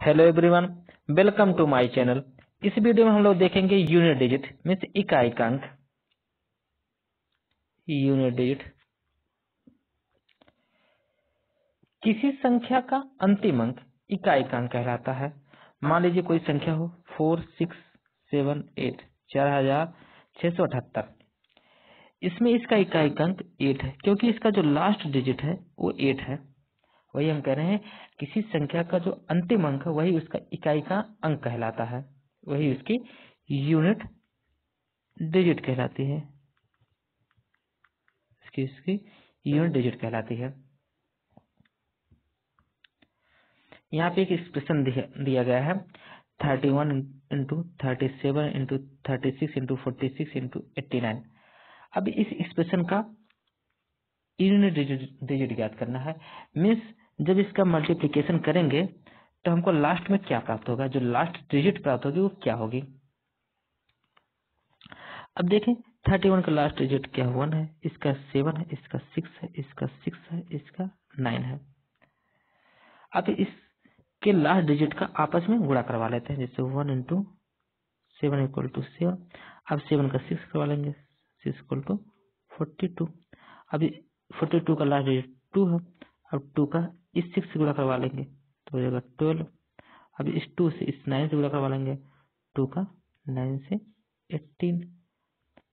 Hello everyone, welcome to my channel. इस video में हम लोग देखेंगे यूनिट डिजिट मीन्स इकाइकांक। यूनिट डिजिट किसी संख्या का अंतिम अंक इकाइकांक कहलाता है। मान लीजिए कोई संख्या हो 4678 4678। इसमें इसका इकाइकांक 8 है क्योंकि इसका जो लास्ट डिजिट है वो 8 है। वही हम कह रहे हैं, किसी संख्या का जो अंतिम अंक है वही उसका इकाई का अंक कहलाता है, वही उसकी यूनिट डिजिट कहलाती है। इसकी यूनिट डिजिट कहलाती है। यहाँ पे एक एक्सप्रेशन दिया गया है 31 इंटू 37 इंटू 36 इंटू 46 इंटू 89। अब इस एक्सप्रेशन का यूनिट डिजिट ज्ञात करना है। मीन्स जब इसका मल्टीप्लिकेशन करेंगे तो हमको लास्ट में क्या प्राप्त होगा, जो लास्ट डिजिट प्राप्त होगी वो क्या होगी। अब देखें 31 का लास्ट डिजिट क्या 1 है, इसका 7 है, इसका 6 है, इसका 6 है, इसका 9 है। अब इसके लास्ट डिजिट का आपस में गुणा करवा लेते हैं, जैसे 1 इंटू 7 इक्वल टू 7। अब 7 का 6 करवा लेंगे, 6 इक्वल टू 42। अभी 42 का लास्ट डिजिट 2 है, अब 2 का इस 6 से गुणा करवा लेंगे तो हो जाएगा 12। अब इस 2 से इस 9 से गुणा करवा लेंगे, 2 का 9 से 18।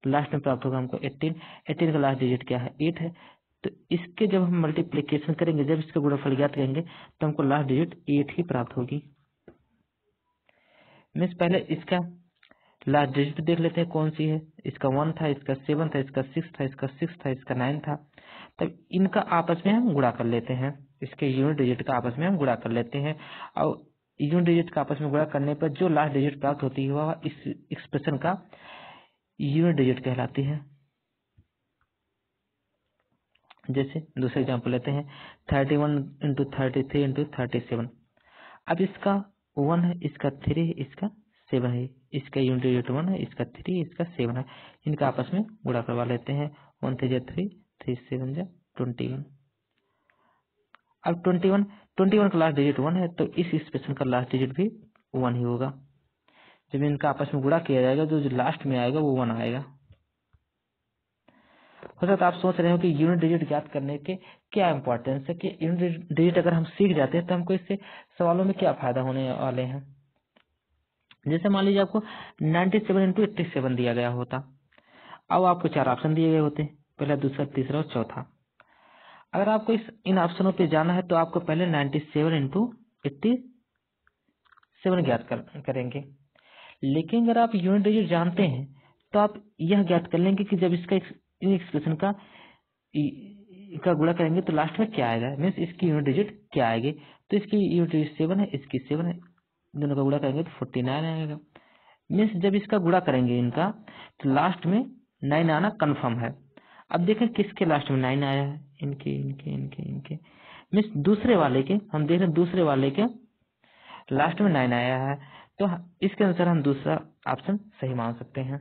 लास्ट में प्राप्त होगा हमको 18। 18 का लास्ट डिजिट क्या है 8 है। तो इसके जब हम मल्टीप्लिकेशन करेंगे, जब इसका गुणनफल ज्ञात करेंगे तो हमको लास्ट डिजिट 8 ही प्राप्त होगी। मीन्स पहले इसका लास्ट डिजिट देख लेते हैं कौन सी है। इसका 1 था, इसका 7 था, इसका 6 था, इसका 6 था, इसका 9 था। तब इनका आपस में हम गुणा कर लेते हैं, इसके यूनिट डिजिट का आपस में हम गुणा कर लेते हैं। और यूनिट डिजिट का आपस में गुणा करने पर जो लास्ट डिजिट प्राप्त होती है वह इस एक्सप्रेशन का यूनिट डिजिट कहलाती है। जैसे दूसरे एग्जाम्पल लेते हैं 31 इंटू 33 इंटू 37। अब इसका 1 है, इसका 3 है, इसका 7 है। इसका यूनिट डिजिट 1 है, इसका 3, इसका 7 है। इनका आपस में गुणा करवा लेते हैं। 1 3 3, 3 7 21। अब 21 का लास्ट डिजिट 1 है तो इस एक्सप्रेशन का लास्ट डिजिट भी 1 ही होगा। जब इनका आपस में गुणा किया जाएगा तो जो लास्ट में आएगा वो 1 आएगा। हो सकता है आप सोच रहे हो कि यूनिट डिजिट ज्ञात करने के क्या इंपॉर्टेंस है, कि यूनिट डिजिट अगर हम सीख जाते हैं तो हमको इससे सवालों में क्या फायदा होने वाले हैं। जैसे मान लीजिए आपको 97 इंटू 87 दिया गया होता, अब आपको 4 ऑप्शन दिए गए होते, पहला, दूसरा, तीसरा और चौथा। अगर आपको इन ऑप्शनों पे जाना है तो आपको पहले 97 इंटू 87 ज्ञात करेंगे। लेकिन अगर आप यूनिट डिजिट जानते हैं तो आप यह ज्ञात कर लेंगे कि जब इसका इन एक्सप्रेशन का गुणा करेंगे तो लास्ट में क्या आएगा, मीन्स इसकी यूनिट डिजिट क्या आएगी। तो इसकी यूनिट डिजिट 7 है, इसकी 7 है, दोनों का गुणा करेंगे तो 49 आएगा। मीन्स जब इसका गुणा करेंगे इनका तो लास्ट में 9 आना कंफर्म है। अब देखें किसके लास्ट में 9 आया है, इनके इनके इनके इनके मीन्स दूसरे वाले के, हम देख रहे हैं दूसरे वाले के लास्ट में 9 आया है, तो इसके अनुसार हम दूसरा ऑप्शन सही मान सकते हैं।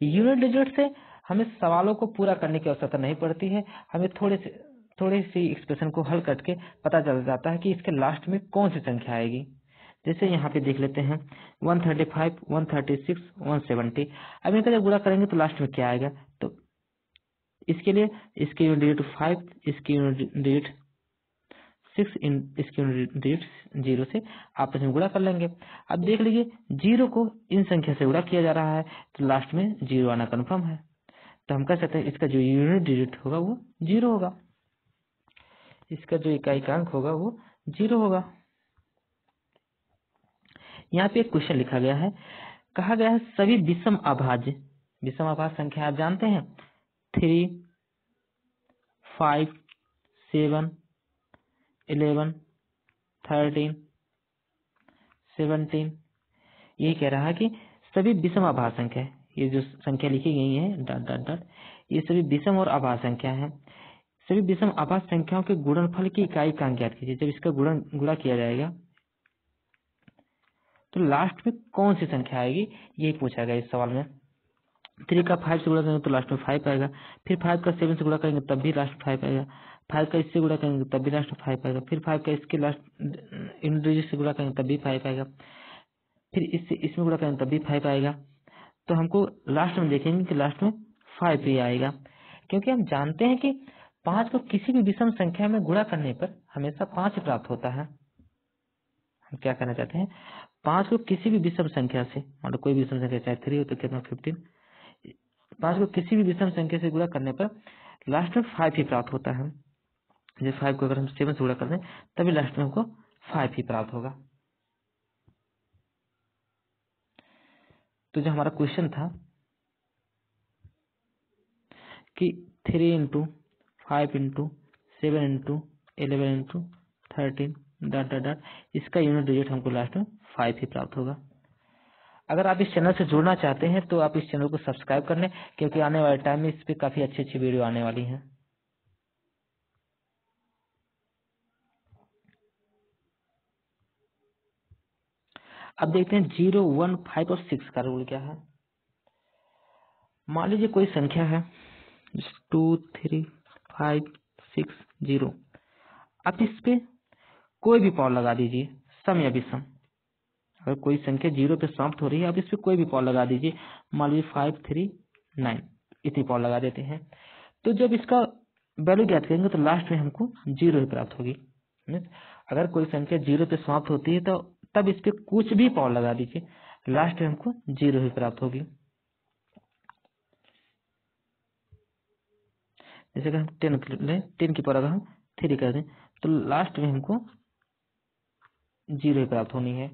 यूनिट डिजिट से हमें सवालों को पूरा करने की आवश्यकता नहीं पड़ती है, हमें थोड़ी सी एक्सप्रेशन को हल करके पता चल जाता है कि इसके लास्ट में कौन सी संख्या आएगी। जैसे यहाँ पे देख लेते हैं 135, 136, 170। अब इनका जब गुणा करेंगे तो लास्ट में क्या आएगा, तो इसके लिए इसकी यूनिट डिजिट 5, इसकी यूनिट डिजिट 6, इसकी यूनिट डिजिट 0 से आपस में गुणा कर लेंगे। अब देख लीजिए 0 को इन संख्या से गुणा किया जा रहा है तो लास्ट में 0 आना कंफर्म है, तो हम कह सकते हैं इसका जो यूनिट डिजिट होगा वो 0 होगा, इसका जो इकाइकांक होगा वो 0 होगा। यहाँ पे एक क्वेश्चन लिखा गया है, कहा गया है सभी विषम अभाज्य संख्या आप जानते हैं 3, 5, 7, 11, 13, 17। ये कह रहा है कि सभी विषम अभाज्य संख्या, ये जो संख्या लिखी गई है डॉट डॉट डॉट, ये सभी विषम और अभाज्य संख्या है। सभी विषम अभाज्य संख्याओं के गुणनफल की इकाई का ज्ञात कीजिए। जब इसका गुणा किया जाएगा तो लास्ट में कौन सी संख्या आएगी, यही पूछा गया इस सवाल में। 3 का 5 से गुणा करेंगे तो लास्ट में 5 आएगा, फिर 5 का 7 से गुणा करेंगे तब भी लास्ट 5 आएगा, 5 का इससे गुणा करेंगे तब भी लास्ट में 5 आएगा, फिर 5 का इसके लास्ट यूनिट डिजिट से गुणा करेंगे तब भी 5 आएगा, फिर इससे इसमें गुणा करेंगे तब भी 5 आएगा। तो हमको लास्ट में देखेंगे कि लास्ट में 5 ही आएगा, क्योंकि हम जानते हैं कि 5 को किसी भी विषम संख्या में गुणा करने पर हमेशा 5 ही प्राप्त होता है। हम क्या करना चाहते हैं, 5 को किसी भी विषम संख्या से, मान लो कोई भी विषम संख्या चाहे 3 हो तो कितना 15, 5 को किसी भी विषम संख्या से गुणा करने पर लास्ट में 5 ही प्राप्त होता है। जैसे 5 को अगर हम 7 से गुणा कर दें तभी लास्ट में हमको 5 ही प्राप्त होगा। तो जो हमारा क्वेश्चन था कि 3 into 5 into 7 into 11 into 13 dot dot dot, इसका यूनिट डिजिट हमको लास्ट में 5 ही प्राप्त होगा। अगर आप इस चैनल से जुड़ना चाहते हैं तो आप इस चैनल को सब्सक्राइब कर लें, क्योंकि आने वाले टाइम में इस पे काफी अच्छी अच्छी वीडियो आने वाली हैं। अब देखते हैं 0, 1, 5 और 6 का रूल क्या है। मान लीजिए कोई संख्या है 2, 3, 5, 6, 0। आप इस पे कोई भी पावर लगा दीजिए, सम या विषम। अगर कोई संख्या 0 पे समाप्त हो रही है, आप इस पे कोई भी पावर लगा दीजिए, मान लीजिए 5, 3, 9 इतनी पावर लगा देते हैं। तो जब इसका वैल्यू ज्ञात करेंगे तो लास्ट में हमको 0 ही प्राप्त होगी। अगर कोई संख्या 0 पे समाप्त होती है तो तब इस पे कुछ भी पावर लगा दीजिए, लास्ट में हमको 0 ही प्राप्त होगी। जैसे अगर हम 10 लें, 10 की पावर अगर हम 3 कर दें तो लास्ट में हमको 0 ही प्राप्त होनी है।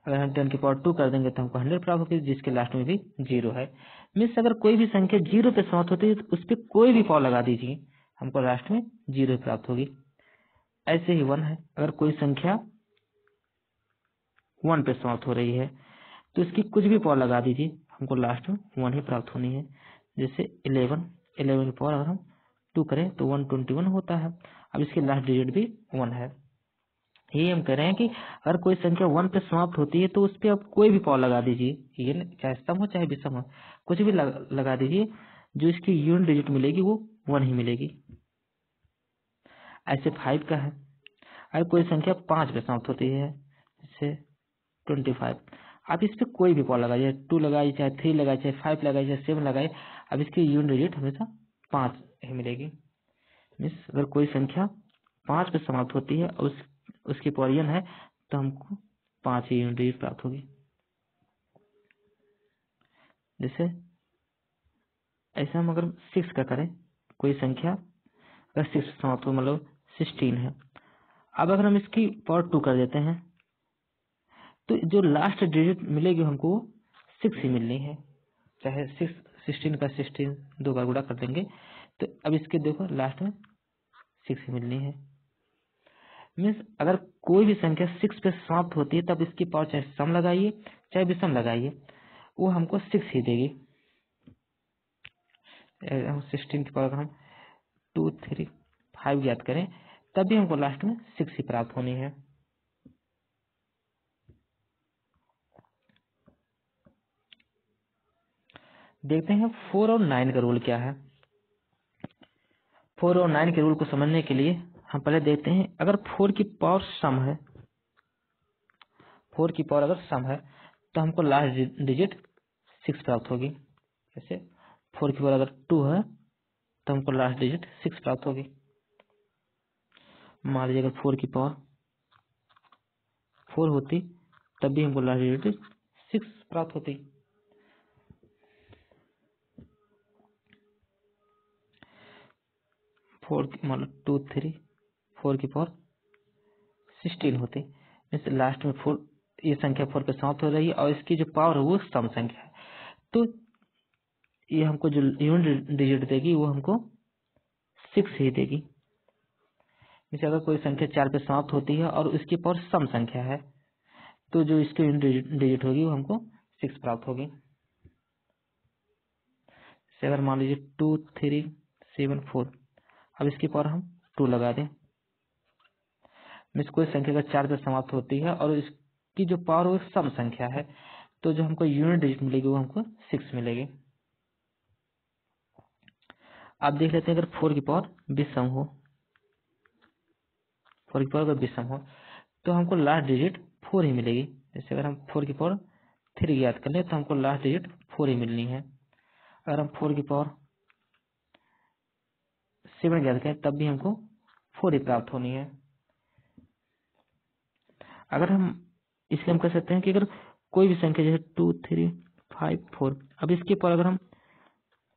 अगर हम 10 की पावर 2 कर देंगे तो हमको 100 प्राप्त होगी, जिसके लास्ट में भी 0 है। मीन्स अगर कोई भी संख्या 0 पे समाप्त होती है तो उस पर कोई भी पावर लगा दीजिए, हमको लास्ट में 0 ही प्राप्त होगी। ऐसे ही 1 है, अगर कोई संख्या 1 पे समाप्त हो रही है तो इसकी कुछ भी पावर लगा दीजिए, हमको लास्ट में 1 ही प्राप्त होनी है। जैसे 11 की पावर अगर हम 2 करें तो 121 होता है। अब इसके लास्ट डिजिट भी 1 है। यही हम कह रहे हैं कि अगर कोई संख्या 1 पे समाप्त होती है तो उस पर आप कोई भी पावर लगा दीजिए, ये चाहे सम हो चाहे विषम हो, कुछ भी लगा दीजिए, जो इसकी यूनिट डिजिट मिलेगी वो 1 ही मिलेगी। ऐसे 5 का है, अगर कोई संख्या 5 पे समाप्त होती है, जैसे 25, आप इस पे कोई भी पावर लगाइए, 2 लगाइए चाहे 3 लगाइए चाहे 5 लगाइए चाहे 7 लगाइए, अब इसकी यूनिट डिजिट हमेशा 5 ही मिलेगी। मीन्स अगर कोई संख्या 5 पे समाप्त होती है और उसकी पावर n है तो हमको 5 ही यूनिट डिजिट प्राप्त होगी। जैसे ऐसा हम अगर 6 का करें, कोई संख्या अगर 6 पे समाप्त हो मतलब 16 है। अब अगर हम इसकी पावर 2 कर देते हैं तो जो लास्ट डिजिट मिलेगी हमको 6 ही मिलनी है, चाहे 16 का 16 2 बार गुणा कर देंगे तो अब इसके देखो लास्ट में 6 ही मिलनी है। मीन्स अगर कोई भी संख्या 6 पे समाप्त होती है तब इसकी पावर चाहे सम लगाइए चाहे विषम लगाइए, वो हमको 6 ही देगी। हम 16 की पावर हम 2, 3, 5 ज्ञात करें तब भी हमको लास्ट में 6 ही प्राप्त होनी है। देखते हैं 4 और 9 का रूल क्या है। 4 और 9 के रूल को समझने के लिए हम पहले देखते हैं, अगर 4 की पावर सम है, 4 की पावर अगर सम है तो हमको लास्ट डिजिट 6 प्राप्त होगी। जैसे 4 की पावर अगर 2 है तो हमको लास्ट डिजिट 6 प्राप्त होगी। मान लीजिए अगर 4 की पावर 4 होती तब भी हमको लास्ट डिजिट 6 प्राप्त होती। मतलब 2, 3, 4 की पावर 16 होती, जैसे लास्ट में 4, ये संख्या 4 पे समाप्त हो रही है और इसकी जो पावर है वो सम संख्या है, तो ये हमको जो यूनिट डिजिट देगी वो हमको 6 ही देगी। जैसे अगर कोई संख्या 4 पे समाप्त होती है और उसकी पावर सम संख्या है तो जो इसकी यूनिट डिजिट होगी वो हमको 6 प्राप्त होगी। जैसे अगर मान लीजिए 2, 3, 7, 4, अब इसकी पावर हम 2 लगा दें। मीन्स कोई संख्या अगर 4 पे समाप्त होती है और इसकी जो पावर वो सम संख्या है तो जो हमको यूनिट डिजिट मिलेगी वो हमको 6 मिलेगी। आप देख लेते हैं अगर 4 की पावर विषम हो, 4 की पावर अगर विषम हो तो हमको लास्ट डिजिट 4 ही मिलेगी। जैसे अगर हम 4 की पावर 3 याद कर ले तो हमको लास्ट डिजिट 4 ही मिलनी है। अगर हम 4 की पावर 7 याद करें तब भी हमको 4 ही प्राप्त होनी है। अगर हम इसलिए हम कह सकते हैं कि अगर कोई भी संख्या जैसे 2, 3, 5, 4, अब इसके पावर अगर हम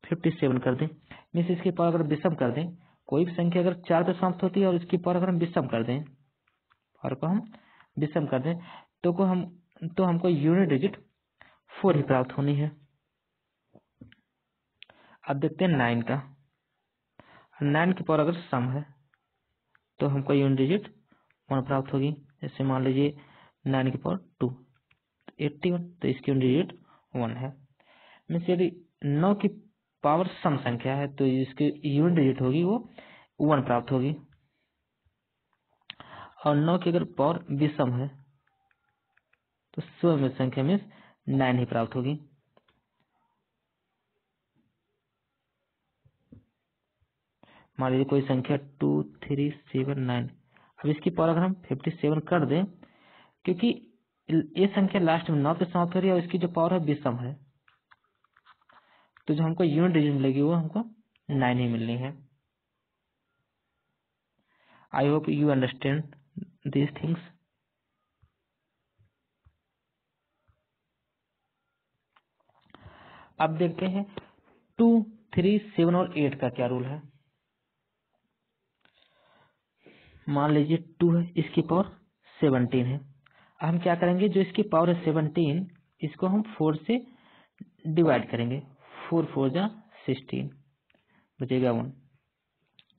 57 कर दें, मीन्स इसकी पावर अगर विषम कर दें, कोई भी संख्या अगर 4 पे समाप्त होती है और इसकी पावर अगर हम विषम कर दें, पावर को हम विषम कर दें तो हमको यूनिट डिजिट 4 ही प्राप्त होनी है। अब देखते हैं 9 का। 9 की पावर अगर सम है तो हमको यूनिट डिजिट 1 प्राप्त होगी। जैसे मान लीजिए 9 की पावर 2 81, तो इसकी यूनिट डिजिट 1 है। मीन्स यदि 9 की पावर सम संख्या है तो इसकी यूनिट डिजिट होगी वो 1 प्राप्त होगी। और 9 की अगर पावर विषम है तो सम संख्या में 9 ही प्राप्त होगी। मान लीजिए कोई संख्या 2, 3, 7, 9, अब इसकी पावर अगर हम 57 कर दें, क्योंकि ये संख्या लास्ट में 9 पे समाप्त हो रही है और इसकी जो पावर है विषम है, तो जो हमको यूनिट डिजिट मिलेगी वो हमको 9 ही मिलनी है। I hope you understand these things. अब देखते हैं 2, 3, 7 और 8 का क्या रूल है। मान लीजिए 2 है, इसकी पावर 17 है। हम क्या करेंगे, जो इसकी पावर है 17, इसको हम 4 से डिवाइड करेंगे। 4 4 जा 16, बचेगा 1।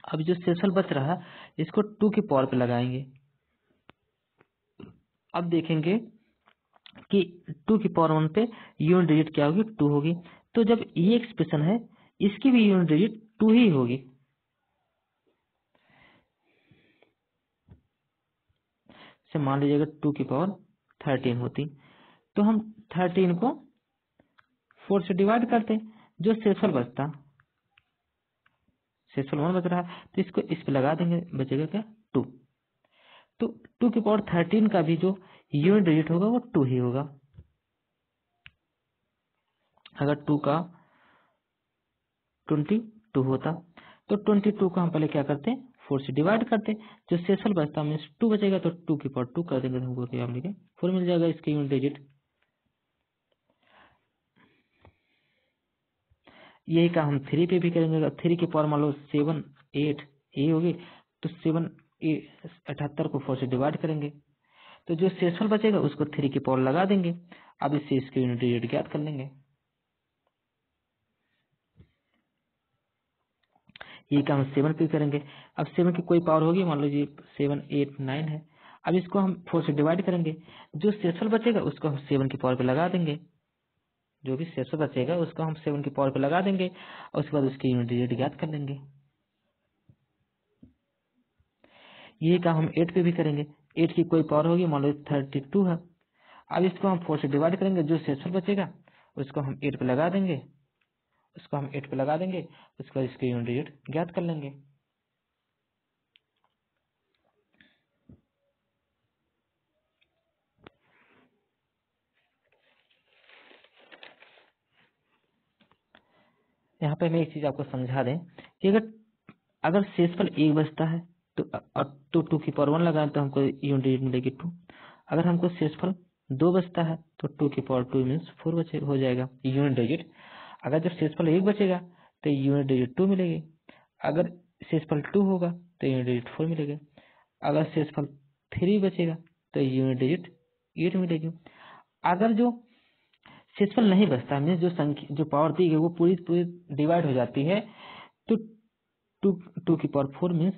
अब जो शेषफल बच रहा इसको 2 की पावर पे लगाएंगे। अब देखेंगे कि 2 की पावर 1 पे यूनिट डिजिट क्या होगी, 2 होगी। तो जब ये एक्सप्रेशन है इसकी भी यूनिट डिजिट 2 ही होगी। से मान लीजिए अगर 2 की पावर 13 होती तो हम 13 को 4 से डिवाइड करते, जो शेषफल बचता, शेषफल 1 बच रहा तो इसको इस पे लगा देंगे, बचेगा क्या 2। तो 2 की पावर 13 का भी जो यूनिट डिजिट होगा वो 2 ही होगा। अगर 2 का 22 होता तो 22 को हम पहले क्या करते, 4 से डिवाइड करते, जो शेषफल बचता मीन्स 2 बचेगा तो 2 की पावर 2 कर देंगे तो हमको क्या मिलेगा 4 मिल जाएगा इसके यूनिट डिजिट। यही काम हम 3 पे भी करेंगे। 3 की पावर मान लो 7, 8 ये होगी, तो 7, 78 को 4 से डिवाइड करेंगे, तो जो शेषफल बचेगा उसको 3 की पावर लगा देंगे। अब इससे इसके यूनिट डिजिट ज्ञात कर लेंगे। ये काम 7 पे करेंगे। अब 7 की कोई पावर होगी, मान लीजिए 7, 8, 9 है। अब इसको हम 4 से डिवाइड करेंगे, जो शेषफल बचेगा उसको हम 7 की पावर पे लगा देंगे। जो भी शेषफल बचेगा उसको हम 7 की पावर पे लगा देंगे और उसके बाद उसकी यूनिट डिजिट ज्ञात कर लेंगे। ये काम हम 8 पे भी करेंगे। 8 की कोई पावर होगी, मान लो 32 है। अब इसको हम 4 से डिवाइड करेंगे, जो शेषफल बचेगा उसको हम 8 पे लगा देंगे, उसको हम 8 पे लगा देंगे, उसके बाद इसकी यूनिट डिजिट ज्ञात कर लेंगे। यहाँ पे मैं एक चीज आपको समझा दें कि अगर शेषफल 1 बचता है तो 2 की पावर 1 लगाएं तो हमको यूनिट डिजिट मिलेगी 2। अगर हमको शेषफल 2 बचता है तो 2 की पावर 2 मीन्स 4 बचे हो जाएगा यूनिट डिजिट। अगर जब शेषफल 1 बचेगा तो यूनिट डिजिट 2 मिलेगी। अगर शेषफल 2 होगा तो यूनिट डिजिट 4 मिलेगी। अगर शेषफल 3 बचेगा तो यूनिट डिजिट 8 मिलेगी। अगर जो शेषफल नहीं बचता मीन्स जो संख्या जो पावर दी गई वो पूरी डिवाइड हो जाती है, तो 2 की पावर 4 मीन्स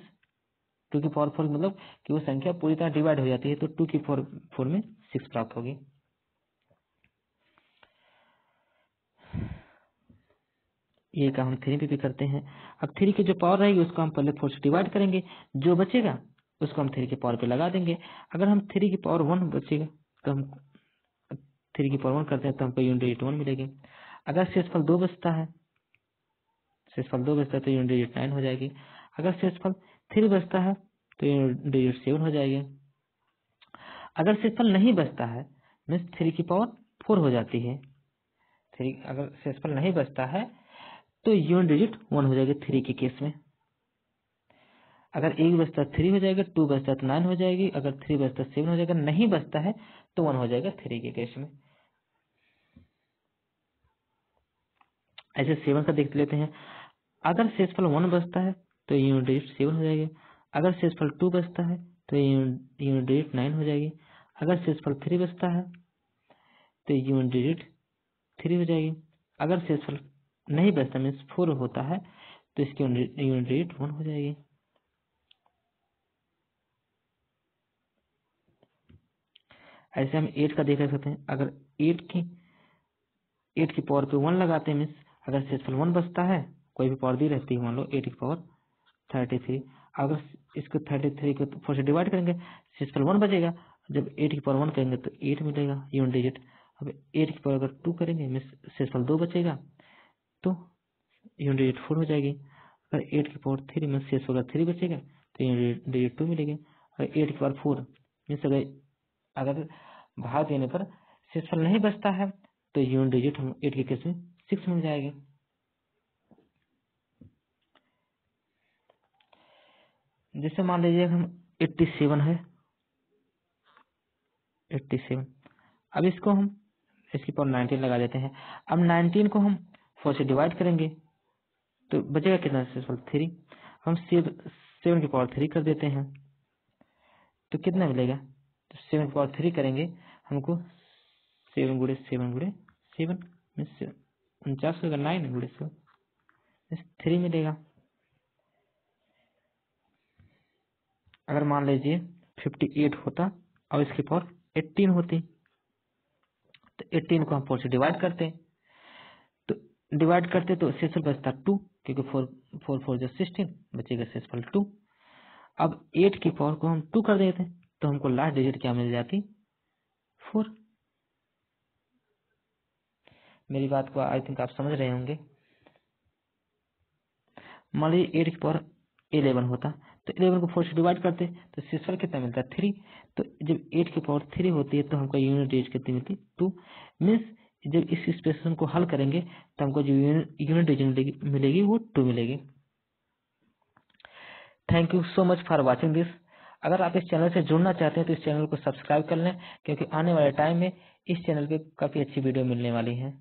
2 की पावर 4 मतलब कि वो संख्या पूरी तरह डिवाइड हो जाती है, तो 2 की पावर 4 में 6 प्राप्त होगी। ये काम हम 3 पे भी करते हैं। अब 3 की जो पावर रहेगी उसको हम पहले 4 से डिवाइड करेंगे, जो बचेगा उसको हम 3 की पावर पे लगा देंगे। अगर हम 3 की पावर 1 बचेगा तो हम 3 की पावर 1 करते हैं तो हमको यूनिट डिजिट 1 मिलेगी। अगर शेषफल 2 बचता है, शेषफल 2 बचता है तो यूनिट डिजिट 9 हो जाएगी। अगर शेषफल 3 बचता है तो यूनिट डिजिट 7 हो जाएगी। अगर शेषफल नहीं बचता है मीन्स 3 की पावर 4 हो जाती है। 3 अगर शेषफल नहीं बचता है तो यूनिट डिजिट 1 हो जाएगी 3 के केस में। अगर 1 बचता 3 हो जाएगा, 2 बचता तो 9 हो जाएगी, अगर 3 बचता 7 हो जाएगा, नहीं बचता है तो 1 हो जाएगा 3 के केस में। ऐसे 7 का देख लेते हैं। अगर शेषफल 1 बचता है तो यूनिट डिजिट 7 हो जाएगी। अगर शेषफल 2 बचता है तो यूनिट डिजिट 9 हो जाएगी। अगर शेषफल 3 बचता है तो यूनिट डिजिट 3 हो जाएगी। अगर शेषफल नहीं बचता मीन्स 4 होता है तो इसकी यूनिट डिजिट 1 हो जाएगी। ऐसे हम 8 का देख सकते हैं। अगर 8 की पावर पे 1 लगाते हैं मीन्स अगर शेषफल 1 बचता है, कोई भी पावर दी रहती है, मान लो 8 की पावर 33, अगर इसको 33 को 4 से डिवाइड करेंगे शेषफल 1 बचेगा। जब 8 की पावर 1 करेंगे तो 8 मिलेगा यूनिट डिजिट। अब 8 की पावर अगर 2 करेंगे मीन्स शेषफल 2 बचेगा तो यूनिट डिजिट 4 हो जाएगी। अगर 8 की पावर 3 मीन्स शेषफल 3 बचेगा तो यूनिट डिजिट 2 मिलेगी। अगर 8 की पावर 4 मीन्स अगर भाग देने पर शेषफल नहीं बचता है तो यूनिट डिजिट हम 8 के केस में 6 मिल जाएगी। जैसे मान लीजिए हम 87 है, 87। अब इसको हम इसकी पावर 19 लगा देते हैं। अब 19 को हम 4 से डिवाइड करेंगे तो बचेगा कितना शेषफल 3। हम 7 की पावर 3 कर देते हैं तो कितना मिलेगा, तो 7 की पावर 3 करेंगे हमको 7 गुड़े 7 गुड़े 7 मीन्स 49 होगा, 9 गुड़े 7 मीन्स 3 मिलेगा। अगर मान लीजिए 58 होता और इसकी पावर 18 होती तो 18 को हम 4 से डिवाइड करते तो शेषफल बचता 2 क्योंकि 4 4 जो 16 बचेगा शेषफल 2। अब 8 की पावर को हम 2 कर देते तो हमको लास्ट डिजिट क्या मिल जाती, 4। मेरी बात को आई थिंक आप समझ रहे होंगे। मान लीजिए 8 की पावर 11 होता तो 11 को 4 से डिवाइड करते तो शेषफल कितना मिलता है, 3। तो जब 8 की पावर 3 होती है तो हमको यूनिट डिजिट कितनी मिलती, 2। मीन्स जब इस एक्सप्रेशन को हल करेंगे तो हमको जो यूनिट डिजिट मिलेगी वो 2 मिलेगी। Thank you so much for watching this. अगर आप इस चैनल से जुड़ना चाहते हैं तो इस चैनल को सब्सक्राइब कर लें क्योंकि आने वाले टाइम में इस चैनल पे काफ़ी अच्छी वीडियो मिलने वाली है।